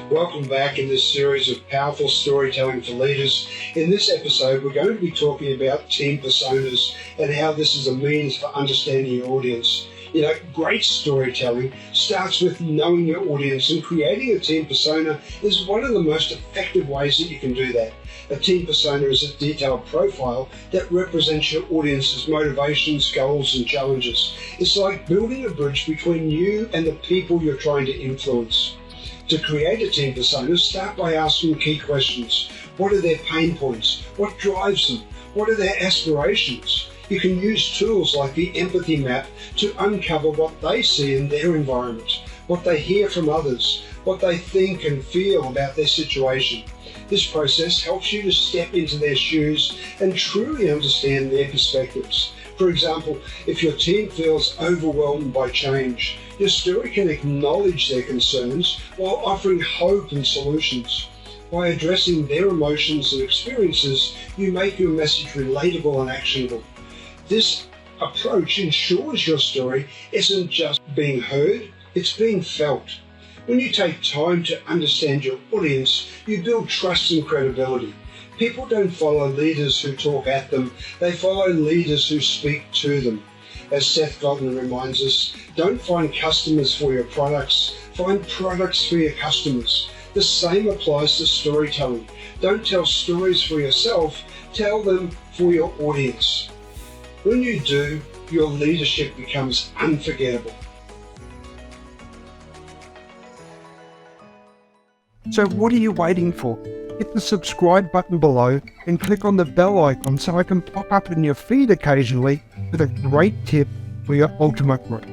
Welcome back in this series of powerful storytelling for leaders. In this episode, we're going to be talking about team personas and how this is a means for understanding your audience. Great storytelling starts with knowing your audience, and creating a team persona is one of the most effective ways that you can do that. A team persona is a detailed profile that represents your audience's motivations, goals, and challenges. It's like building a bridge between you and the people you're trying to influence. To create a team persona, start by asking key questions. What are their pain points? What drives them? What are their aspirations? You can use tools like the empathy map to uncover what they see in their environment, what they hear from others, what they think and feel about their situation. This process helps you to step into their shoes and truly understand their perspectives. For example, if your team feels overwhelmed by change, your story can acknowledge their concerns while offering hope and solutions. By addressing their emotions and experiences, you make your message relatable and actionable. This approach ensures your story isn't just being heard, it's being felt. When you take time to understand your audience, you build trust and credibility. People don't follow leaders who talk at them, they follow leaders who speak to them. As Seth Godin reminds us, don't find customers for your products, find products for your customers. The same applies to storytelling. Don't tell stories for yourself, tell them for your audience. When you do, your leadership becomes unforgettable. So what are you waiting for? Hit the subscribe button below and click on the bell icon so I can pop up in your feed occasionally with a great tip for your ultimate growth.